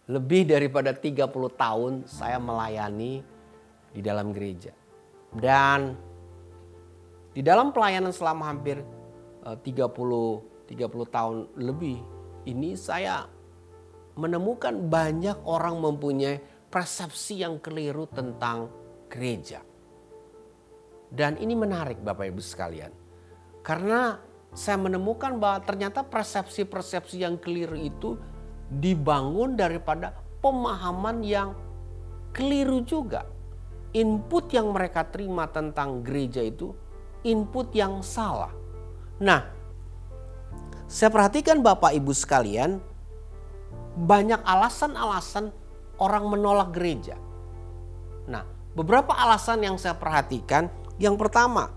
Lebih daripada 30 tahun saya melayani di dalam gereja. Dan di dalam pelayanan selama hampir 30 tahun lebih ini saya menemukan banyak orang mempunyai persepsi yang keliru tentang gereja. Dan ini menarik Bapak Ibu sekalian. Karena saya menemukan bahwa ternyata persepsi-persepsi yang keliru itu dibangun daripada pemahaman yang keliru juga. Input yang mereka terima tentang gereja itu input yang salah. Nah, saya perhatikan Bapak Ibu sekalian, banyak alasan-alasan orang menolak gereja. Nah, beberapa alasan yang saya perhatikan, yang pertama,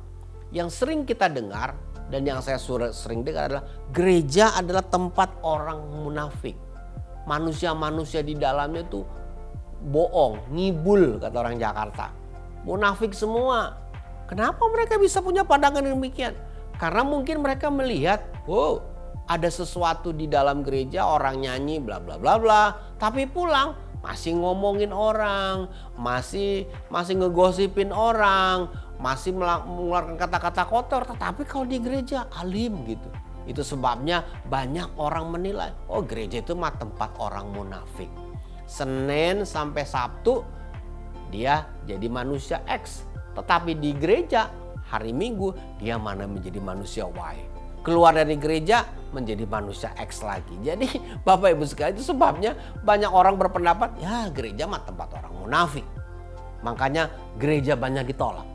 yang sering kita dengar dan yang saya sering dengar adalah gereja adalah tempat orang munafik. Manusia-manusia di dalamnya tuh bohong, ngibul kata orang Jakarta. Munafik semua. Kenapa mereka bisa punya pandangan demikian? Karena mungkin mereka melihat, oh, ada sesuatu di dalam gereja, orang nyanyi bla bla bla bla, tapi pulang masih ngomongin orang, masih ngegosipin orang, masih mengeluarkan kata-kata kotor. Tetapi kalau di gereja alim gitu. Itu sebabnya banyak orang menilai, oh gereja itu mah tempat orang munafik. Senin sampai Sabtu dia jadi manusia X. Tetapi di gereja hari Minggu dia mana menjadi manusia Y. Keluar dari gereja menjadi manusia X lagi. Jadi Bapak Ibu sekalian, itu sebabnya banyak orang berpendapat ya gereja mah tempat orang munafik. Makanya gereja banyak ditolak.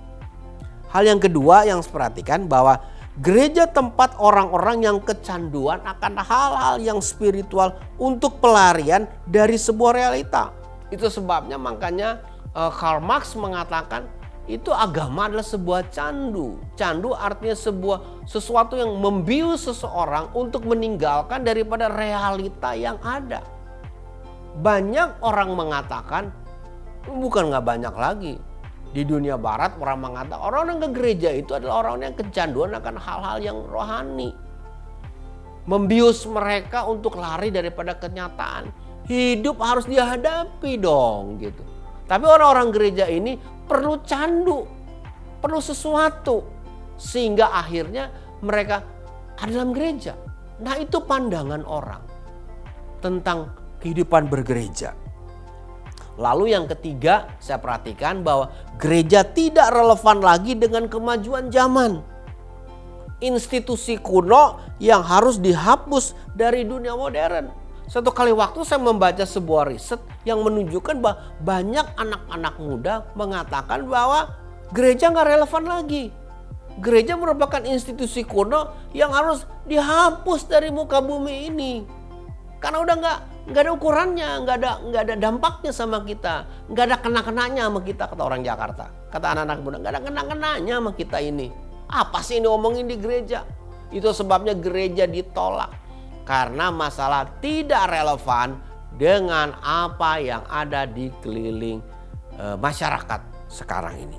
Hal yang kedua yang saya perhatikan bahwa gereja tempat orang-orang yang kecanduan akan hal-hal yang spiritual untuk pelarian dari sebuah realita. Itu sebabnya makanya Karl Marx mengatakan itu agama adalah sebuah candu. Candu artinya sesuatu yang membius seseorang untuk meninggalkan daripada realita yang ada. Banyak orang mengatakan, bukan gak banyak lagi. Di dunia barat orang mengatakan orang-orang ke gereja itu adalah orang yang kecanduan akan hal-hal yang rohani. Membius mereka untuk lari daripada kenyataan. Hidup harus dihadapi dong gitu. Tapi orang-orang gereja ini perlu candu, perlu sesuatu. Sehingga akhirnya mereka ada dalam gereja. Nah itu pandangan orang tentang kehidupan bergereja. Lalu yang ketiga saya perhatikan bahwa gereja tidak relevan lagi dengan kemajuan zaman. Institusi kuno yang harus dihapus dari dunia modern. Suatu kali waktu saya membaca sebuah riset yang menunjukkan bahwa banyak anak-anak muda mengatakan bahwa gereja gak relevan lagi. Gereja merupakan institusi kuno yang harus dihapus dari muka bumi ini. Karena udah nggak ada ukurannya, nggak ada dampaknya sama kita, nggak ada kena-kenanya sama kita, kata orang Jakarta, kata anak-anak muda, nggak ada kena-kenanya sama kita ini. Apa sih ini ngomongin di gereja? Itu sebabnya gereja ditolak karena masalah tidak relevan dengan apa yang ada di keliling masyarakat sekarang ini.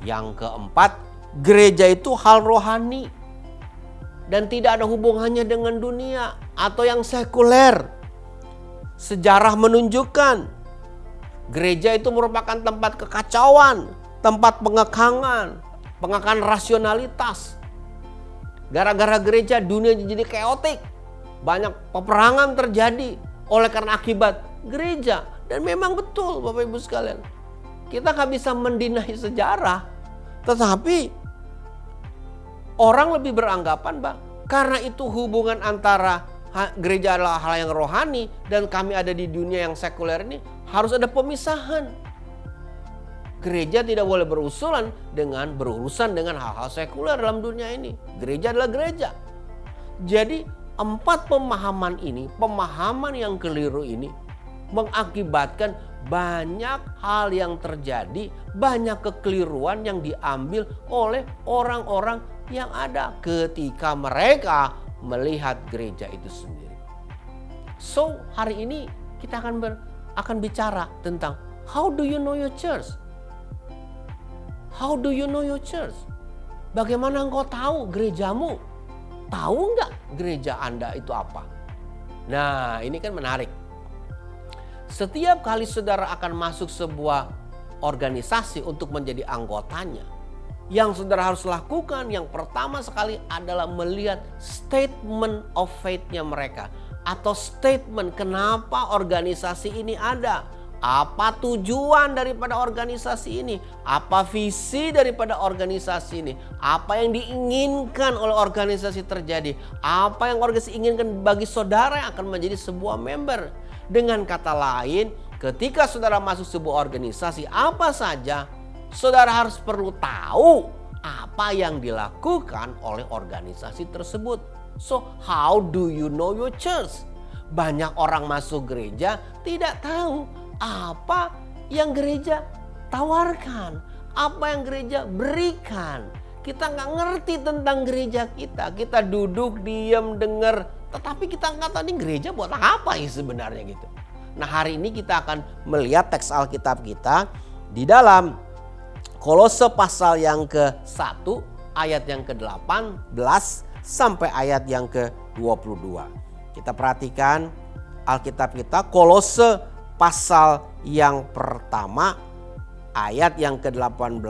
Yang keempat, gereja itu hal rohani dan tidak ada hubungannya dengan dunia atau yang sekuler. Sejarah menunjukkan gereja itu merupakan tempat kekacauan, tempat pengekangan rasionalitas. Gara-gara gereja dunia jadi keotik, banyak peperangan terjadi oleh karena akibat gereja. Dan memang betul Bapak Ibu sekalian, kita gak bisa mendinai sejarah. Tetapi orang lebih beranggapan bahwa karena itu hubungan antara gereja adalah hal yang rohani dan kami ada di dunia yang sekuler ini, harus ada pemisahan. Gereja tidak boleh berurusan dengan hal-hal sekuler dalam dunia ini. Gereja adalah gereja. Jadi 4 pemahaman ini, pemahaman yang keliru ini mengakibatkan banyak hal yang terjadi, banyak kekeliruan yang diambil oleh orang-orang yang ada ketika mereka melihat gereja itu sendiri. So, hari ini kita akan bicara tentang how do you know your church? How do you know your church? Bagaimana engkau tahu gerejamu? Tahu nggak gereja Anda itu apa? Nah, ini kan menarik. Setiap kali saudara akan masuk sebuah organisasi untuk menjadi anggotanya, yang saudara harus lakukan yang pertama sekali adalah melihat statement of faith-nya mereka. Atau statement kenapa organisasi ini ada. Apa tujuan daripada organisasi ini? Apa visi daripada organisasi ini? Apa yang diinginkan oleh organisasi terjadi? Apa yang organisasi inginkan bagi saudara yang akan menjadi sebuah member? Dengan kata lain, ketika saudara masuk sebuah organisasi apa saja, saudara harus perlu tahu apa yang dilakukan oleh organisasi tersebut. So, how do you know your church? Banyak orang masuk gereja tidak tahu apa yang gereja tawarkan, apa yang gereja berikan. Kita nggak ngerti tentang gereja kita. Kita duduk, diam, dengar. Tetapi kita nggak tahu ini gereja buat apa ya sebenarnya gitu. Nah, hari ini kita akan melihat teks Alkitab kita di dalam Kolose pasal yang ke-1 ayat yang ke-18 sampai ayat yang ke-22. Kita perhatikan Alkitab kita Kolose pasal yang pertama ayat yang ke-18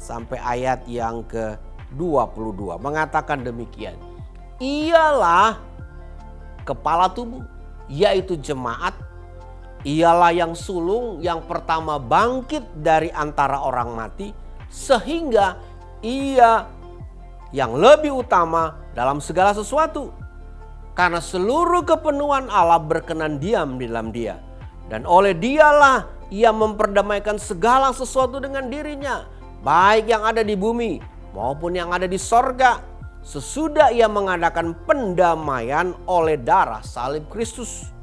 sampai ayat yang ke-22 mengatakan demikian. Ialah kepala tubuh, yaitu jemaat. Ialah yang sulung yang pertama bangkit dari antara orang mati, sehingga ia yang lebih utama dalam segala sesuatu. Karena seluruh kepenuhan Allah berkenan diam di dalam dia. Dan oleh dialah ia memperdamaikan segala sesuatu dengan dirinya, baik yang ada di bumi maupun yang ada di sorga, sesudah ia mengadakan pendamaian oleh darah salib Kristus.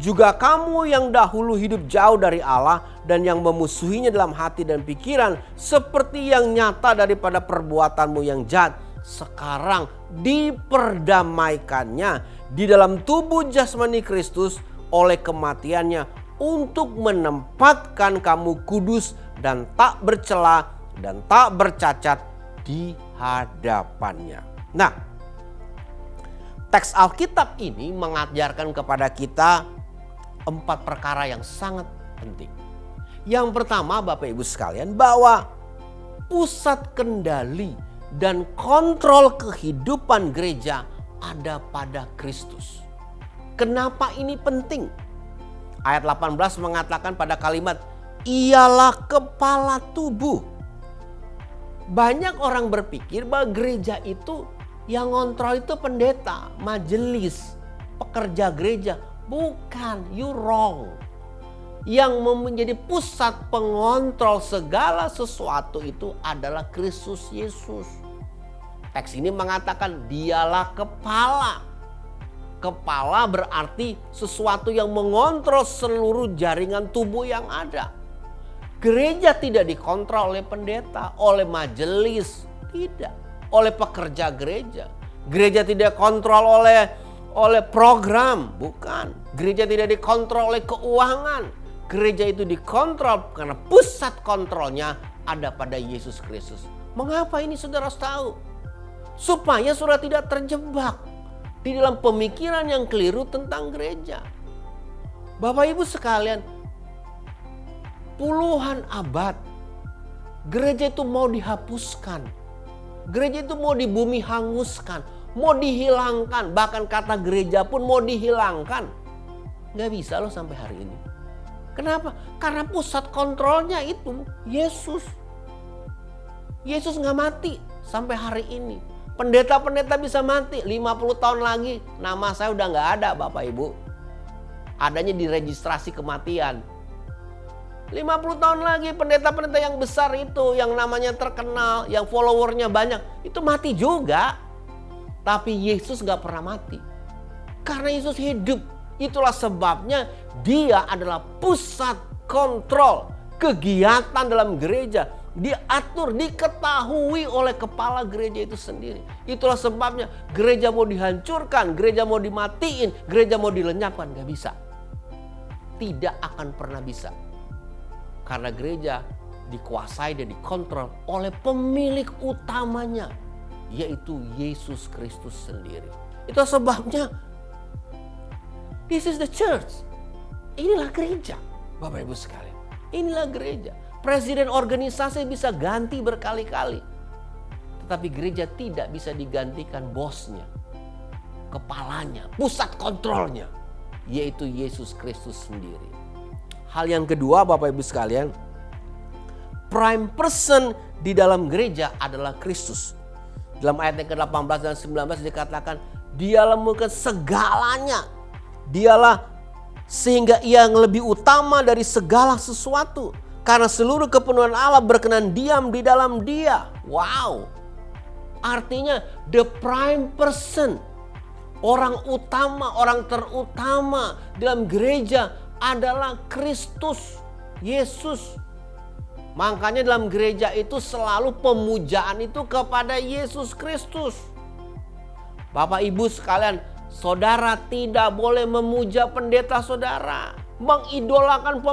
Juga kamu yang dahulu hidup jauh dari Allah dan yang memusuhinya dalam hati dan pikiran, seperti yang nyata daripada perbuatanmu yang jahat, sekarang diperdamaikannya di dalam tubuh jasmani Kristus oleh kematiannya, untuk menempatkan kamu kudus dan tak bercela dan tak bercacat di hadapannya. Nah, teks Alkitab ini mengajarkan kepada kita 4 perkara yang sangat penting. Yang pertama, Bapak Ibu sekalian, bahwa pusat kendali dan kontrol kehidupan gereja ada pada Kristus. Kenapa ini penting? Ayat 18 mengatakan pada kalimat, ialah kepala tubuh. Banyak orang berpikir bahwa gereja itu yang ngontrol itu pendeta, majelis, pekerja gereja. Bukan, you wrong. Yang menjadi pusat pengontrol segala sesuatu itu adalah Kristus Yesus. Teks ini mengatakan dialah kepala. Kepala berarti sesuatu yang mengontrol seluruh jaringan tubuh yang ada. Gereja tidak dikontrol oleh pendeta, oleh majelis, tidak. Oleh pekerja gereja. Gereja tidak kontrol oleh program, bukan. Gereja tidak dikontrol oleh keuangan. Gereja itu dikontrol karena pusat kontrolnya ada pada Yesus Kristus. Mengapa ini saudara harus tahu? Supaya saudara tidak terjebak di dalam pemikiran yang keliru tentang gereja. Bapak Ibu sekalian, puluhan abad gereja itu mau dihapuskan. Gereja itu mau di bumi hanguskan, mau dihilangkan. Bahkan kata gereja pun mau dihilangkan. Gak bisa loh sampai hari ini. Kenapa? Karena pusat kontrolnya itu Yesus. Yesus gak mati sampai hari ini. Pendeta-pendeta bisa mati 50 tahun lagi, nama saya udah gak ada Bapak Ibu. Adanya di registrasi kematian. 50 tahun lagi pendeta-pendeta yang besar itu, yang namanya terkenal, yang followernya banyak, itu mati juga. Tapi Yesus gak pernah mati. Karena Yesus hidup. Itulah sebabnya dia adalah pusat kontrol kegiatan dalam gereja. Diatur, diketahui oleh kepala gereja itu sendiri. Itulah sebabnya gereja mau dihancurkan, gereja mau dimatiin, gereja mau dilenyapkan, gak bisa. Tidak akan pernah bisa. Karena gereja dikuasai dan dikontrol oleh pemilik utamanya, yaitu Yesus Kristus sendiri. Itu sebabnya this is the church. Inilah gereja. Bapak Ibu sekalian, inilah gereja. Presiden organisasi bisa ganti berkali-kali. Tetapi gereja tidak bisa digantikan bosnya, kepalanya, pusat kontrolnya, yaitu Yesus Kristus sendiri. Hal yang kedua Bapak Ibu sekalian, prime person di dalam gereja adalah Kristus. Dalam ayat yang ke-18 dan 19 dikatakan, dialah melakukan segalanya. Dialah sehingga ia yang lebih utama dari segala sesuatu. Karena seluruh kepenuhan Allah berkenan diam di dalam dia. Wow. Artinya the prime person. Orang utama, orang terutama dalam gereja adalah Kristus, Yesus. Makanya dalam gereja itu selalu pemujaan itu kepada Yesus Kristus. Bapak Ibu sekalian, saudara tidak boleh memuja pendeta saudara, mengidolakan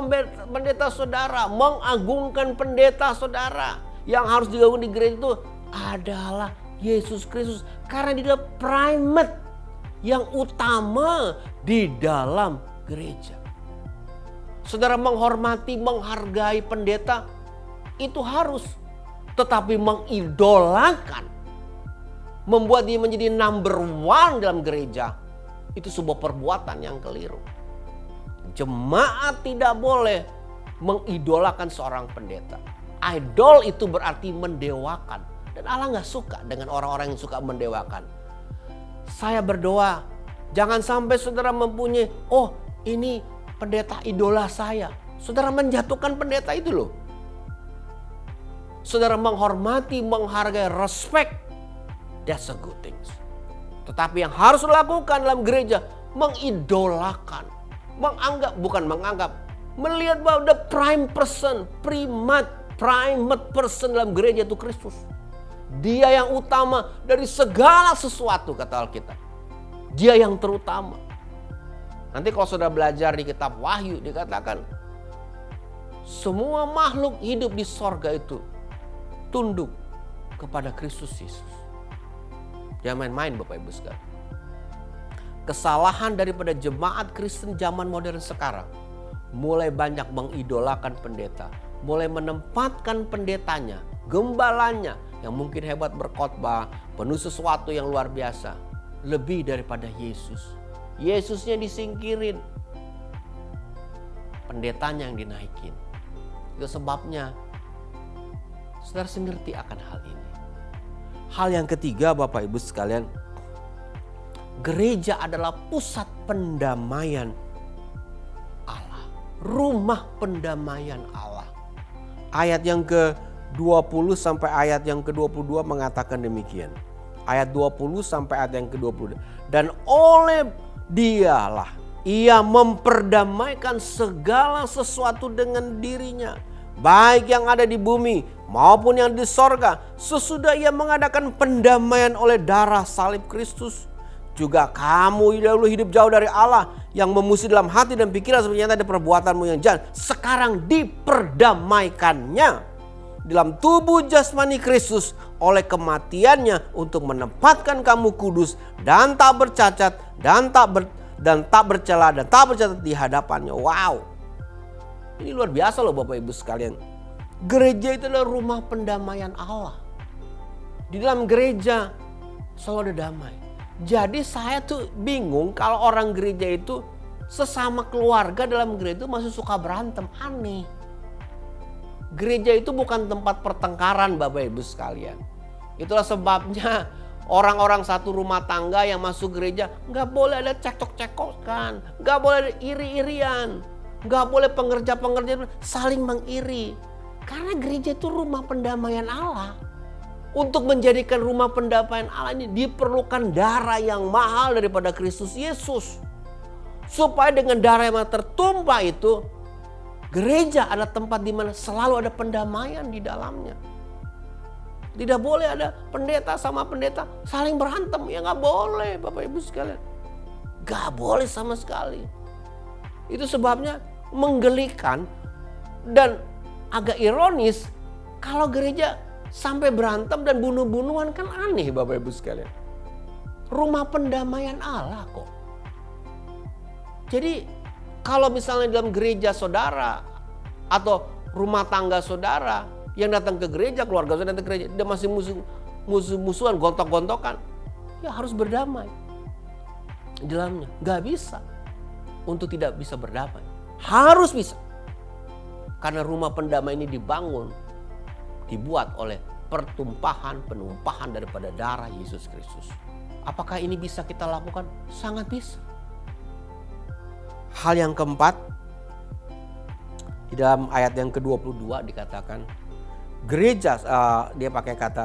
pendeta saudara, mengagungkan pendeta saudara. Yang harus digaungkan di gereja itu adalah Yesus Kristus. Karena dia primate, yang utama di dalam gereja. Saudara menghormati, menghargai pendeta itu harus. Tetapi mengidolakan, membuat dia menjadi number one dalam gereja, itu sebuah perbuatan yang keliru. Jemaat tidak boleh mengidolakan seorang pendeta. Idol itu berarti mendewakan. Dan Allah gak suka dengan orang-orang yang suka mendewakan. Saya berdoa, jangan sampai saudara mempunyai, oh ini pendeta idola saya. Saudara menjatuhkan pendeta itu loh. Saudara menghormati, menghargai, respect. That's a good thing. Tetapi yang harus dilakukan dalam gereja, mengidolakan. Melihat bahwa the prime person, primate person dalam gereja itu Kristus. Dia yang utama dari segala sesuatu, kata Alkitab. Dia yang terutama. Nanti kalau saudara belajar di kitab Wahyu dikatakan, semua makhluk hidup di sorga itu tunduk kepada Kristus Yesus. Jangan main-main Bapak Ibu sekalian. Kesalahan daripada jemaat Kristen zaman modern sekarang, mulai banyak mengidolakan pendeta, mulai menempatkan pendetanya, gembalanya yang mungkin hebat berkhotbah, penuh sesuatu yang luar biasa, lebih daripada Yesus. Yesusnya disingkirin, pendetanya yang dinaikin. Itu sebabnya saudara mengerti akan hal ini. Hal yang ketiga Bapak Ibu sekalian, gereja adalah pusat pendamaian Allah, rumah pendamaian Allah. Ayat yang ke-20 sampai ayat yang ke-22 mengatakan demikian. Ayat 20 sampai ayat yang ke-22. Dan oleh dialah ia memperdamaikan segala sesuatu dengan dirinya, baik yang ada di bumi maupun yang di sorga, sesudah ia mengadakan pendamaian oleh darah salib Kristus. Juga kamu dahulu hidup jauh dari Allah, yang memusuhi dalam hati dan pikiran seperti nyata dari perbuatanmu yang jahat, sekarang diperdamaikannya dalam tubuh jasmani Kristus oleh kematiannya, untuk menempatkan kamu kudus dan tak bercacat dan tak bercela dan tak bercatat di hadapannya. Wow, ini luar biasa loh Bapak Ibu sekalian. Gereja itu adalah rumah pendamaian Allah. Di dalam gereja selalu ada damai. Jadi saya tuh bingung kalau orang gereja itu sesama keluarga dalam gereja itu masih suka berantem. Aneh. Gereja itu bukan tempat pertengkaran Bapak Ibu sekalian. Itulah sebabnya orang-orang satu rumah tangga yang masuk gereja gak boleh ada cekcok-cekokan, gak boleh ada iri-irian, gak boleh pengerja-pengerja saling mengiri. Karena gereja itu rumah pendamaian Allah. Untuk menjadikan rumah pendamaian Allah ini diperlukan darah yang mahal daripada Kristus Yesus. Supaya dengan darah yang tertumpah itu, gereja adalah tempat di mana selalu ada pendamaian di dalamnya. Tidak boleh ada pendeta sama pendeta saling berantem. Ya gak boleh Bapak Ibu sekalian. Gak boleh sama sekali. Itu sebabnya menggelikan dan agak ironis kalau gereja sampai berantem dan bunuh-bunuhan, kan aneh Bapak Ibu sekalian. Rumah pendamaian Allah kok. Jadi Kalau misalnya dalam gereja saudara atau rumah tangga saudara yang datang ke gereja, keluarga saudara datang ke gereja, dia masih musuh-musuhan, gontok-gontokan, ya harus berdamai di dalamnya. Gak bisa untuk tidak bisa berdamai. Harus bisa. Karena rumah pendamai ini dibuat oleh penumpahan daripada darah Yesus Kristus. Apakah ini bisa kita lakukan? Sangat bisa. Hal yang keempat, di dalam ayat yang ke-22 dikatakan, gereja, dia pakai kata,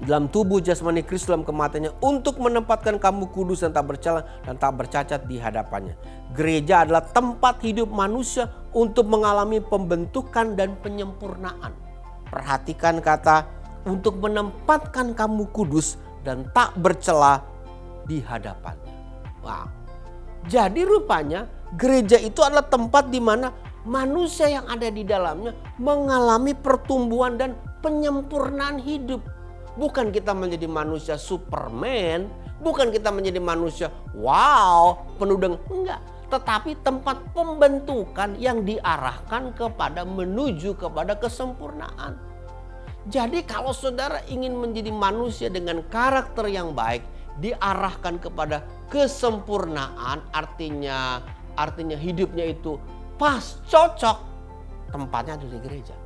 dalam tubuh jasmani Kristus dalam kematiannya untuk menempatkan kamu kudus dan tak bercela dan tak bercacat di hadapannya. Gereja adalah tempat hidup manusia untuk mengalami pembentukan dan penyempurnaan. Perhatikan kata untuk menempatkan kamu kudus dan tak bercela di hadapannya. Wow. Jadi rupanya gereja itu adalah tempat di mana manusia yang ada di dalamnya mengalami pertumbuhan dan penyempurnaan hidup. Bukan kita menjadi manusia Superman, bukan kita menjadi manusia wow, penuh dengan enggak, tetapi tempat pembentukan yang diarahkan menuju kepada kesempurnaan. Jadi kalau saudara ingin menjadi manusia dengan karakter yang baik, diarahkan kepada kesempurnaan, artinya hidupnya itu pas, cocok, tempatnya ada di gereja.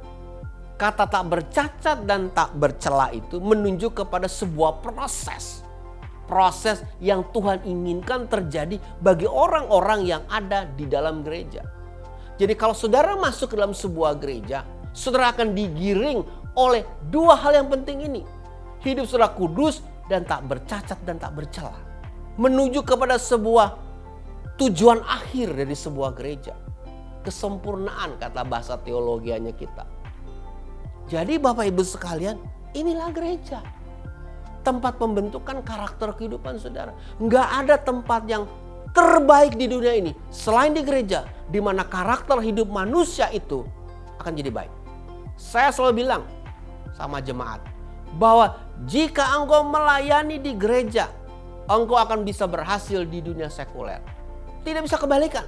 Kata tak bercacat dan tak bercela itu menunjuk kepada sebuah proses yang Tuhan inginkan terjadi bagi orang-orang yang ada di dalam gereja. Jadi kalau saudara masuk ke dalam sebuah gereja, saudara akan digiring oleh dua hal yang penting ini. Hidup saudara kudus dan tak bercacat dan tak bercela. Menuju kepada sebuah tujuan akhir dari sebuah gereja. Kesempurnaan, kata bahasa teologianya kita. Jadi Bapak Ibu sekalian, inilah gereja. Tempat pembentukan karakter kehidupan saudara. Enggak ada tempat yang terbaik di dunia ini selain di gereja, di mana karakter hidup manusia itu akan jadi baik. Saya selalu bilang sama jemaat bahwa jika engkau melayani di gereja, engkau akan bisa berhasil di dunia sekuler. Tidak bisa kebalikan.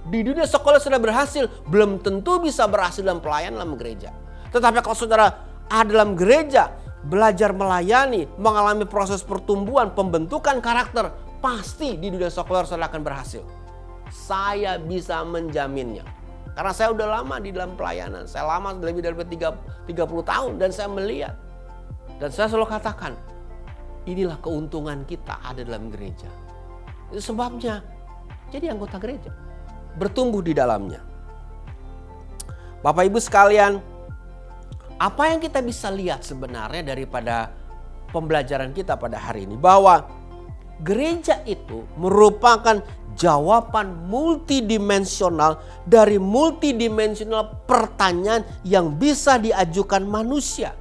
Di dunia sekuler sudah berhasil, belum tentu bisa berhasil dalam pelayanan dalam gereja. Tetapi kalau saudara ada dalam gereja, belajar melayani, mengalami proses pertumbuhan, pembentukan karakter, pasti di dunia sekuler saudara akan berhasil. Saya bisa menjaminnya. Karena saya udah lama di dalam pelayanan. Saya lama lebih dari 30 tahun dan saya melihat. Dan saya selalu katakan, inilah keuntungan kita ada dalam gereja. Itu sebabnya jadi anggota gereja. Bertumbuh di dalamnya. Bapak Ibu sekalian, apa yang kita bisa lihat sebenarnya daripada pembelajaran kita pada hari ini? Bahwa gereja itu merupakan jawaban multidimensional dari multidimensional pertanyaan yang bisa diajukan manusia.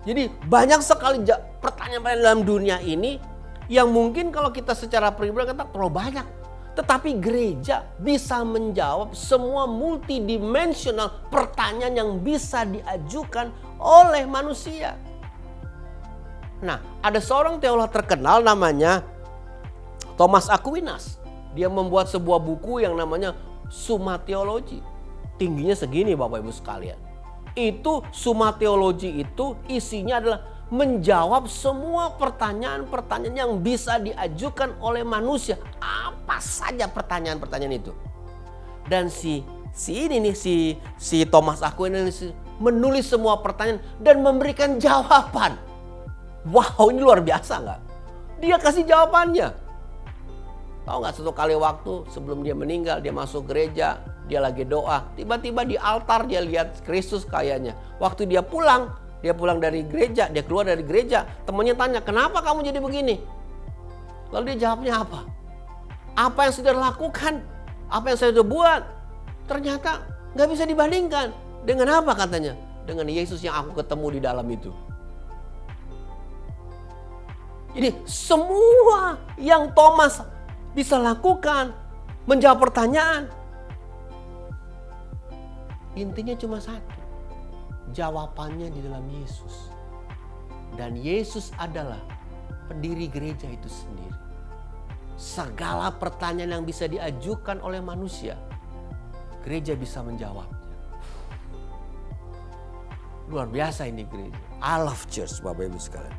Jadi banyak sekali pertanyaan dalam dunia ini yang mungkin kalau kita secara pribadi kata terlalu banyak. Tetapi gereja bisa menjawab semua multidimensional pertanyaan yang bisa diajukan oleh manusia. Nah, ada seorang teolog terkenal namanya Thomas Aquinas. Dia membuat sebuah buku yang namanya Summa Theology. Tingginya segini Bapak Ibu sekalian. Itu Summa Theology itu isinya adalah menjawab semua pertanyaan-pertanyaan yang bisa diajukan oleh manusia. Apa saja pertanyaan-pertanyaan itu. Dan si Thomas Aquinas menulis semua pertanyaan dan memberikan jawaban. Wow, ini luar biasa nggak? Dia kasih jawabannya. Tahu nggak, satu kali waktu sebelum dia meninggal, dia masuk gereja, dia lagi doa. Tiba-tiba di altar dia lihat Kristus kayaknya. Waktu dia pulang dari gereja, dia keluar dari gereja, temannya tanya, kenapa kamu jadi begini? Lalu dia jawabnya apa? Apa yang sudah lakukan, apa yang saya sudah buat, ternyata gak bisa dibandingkan. Dengan apa katanya? Dengan Yesus yang aku ketemu di dalam itu. Jadi semua yang Thomas bisa lakukan, menjawab pertanyaan, intinya cuma satu. Jawabannya di dalam Yesus. Dan Yesus adalah pendiri gereja itu sendiri. segala pertanyaan yang bisa diajukan oleh manusia, gereja bisa menjawabnya. Luar biasa ini gereja. I love church, Bapak Ibu sekalian.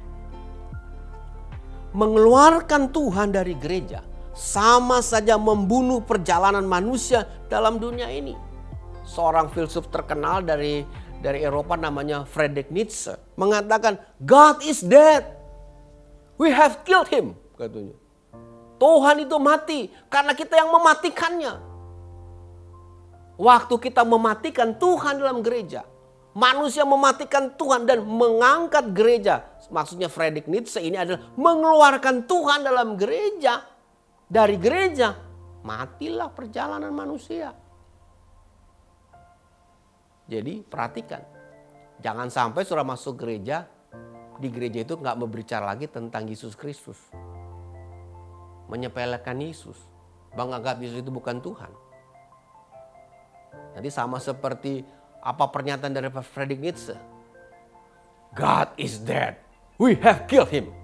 Mengeluarkan Tuhan dari gereja sama saja membunuh perjalanan manusia dalam dunia ini. Seorang filsuf terkenal dari Eropa namanya Friedrich Nietzsche mengatakan, God is dead. We have killed him, katanya. Tuhan itu mati karena kita yang mematikannya. Waktu kita mematikan Tuhan dalam gereja, manusia mematikan Tuhan dan mengangkat gereja. Maksudnya Friedrich Nietzsche ini adalah mengeluarkan Tuhan dalam gereja. Dari gereja, matilah perjalanan manusia. Jadi perhatikan, jangan sampai sudah masuk gereja, di gereja itu nggak berbicara lagi tentang Yesus Kristus. Menyepelekan Yesus, menganggap Yesus itu bukan Tuhan. Jadi sama seperti apa pernyataan dari Friedrich Nietzsche. God is dead. We have killed him.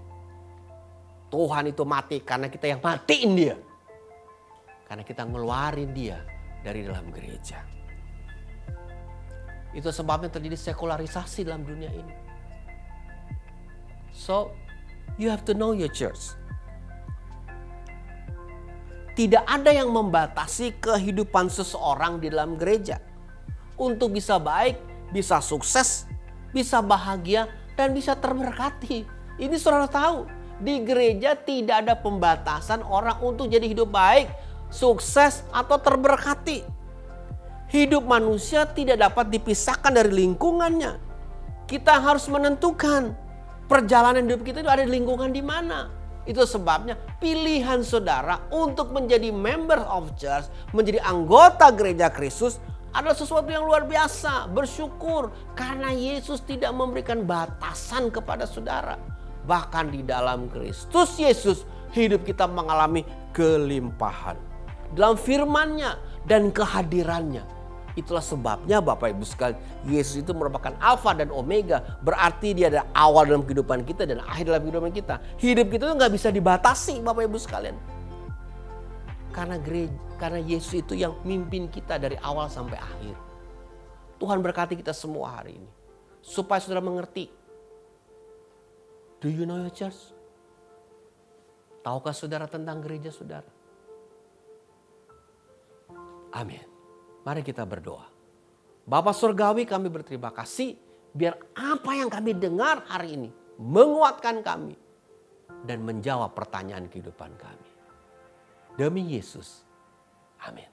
Tuhan itu mati karena kita yang matiin dia. Karena kita ngeluarin dia dari dalam gereja. Itu sebabnya terjadi sekularisasi dalam dunia ini. So, you have to know your church. Tidak ada yang membatasi kehidupan seseorang di dalam gereja. Untuk bisa baik, bisa sukses, bisa bahagia, dan bisa terberkati. Ini saudara tahu, di gereja tidak ada pembatasan orang untuk jadi hidup baik, sukses, atau terberkati. Hidup manusia tidak dapat dipisahkan dari lingkungannya. Kita harus menentukan perjalanan hidup kita itu ada di lingkungan di mana. Itu sebabnya pilihan saudara untuk menjadi member of church, menjadi anggota gereja Kristus adalah sesuatu yang luar biasa. Bersyukur karena Yesus tidak memberikan batasan kepada saudara. Bahkan di dalam Kristus Yesus hidup kita mengalami kelimpahan. Dalam firman-Nya dan kehadirannya. Itulah sebabnya Bapak Ibu sekalian, Yesus itu merupakan Alfa dan Omega. Berarti dia ada awal dalam kehidupan kita dan akhir dalam kehidupan kita. Hidup kita itu gak bisa dibatasi Bapak Ibu sekalian. Karena Yesus itu yang mimpin kita dari awal sampai akhir. Tuhan berkati kita semua hari ini. Supaya saudara mengerti. Do you know your church? Tahukah saudara tentang gereja saudara? Amin. Mari kita berdoa. Bapa Surgawi, kami berterima kasih. Biar apa yang kami dengar hari ini menguatkan kami. Dan menjawab pertanyaan kehidupan kami. Demi Yesus. Amin.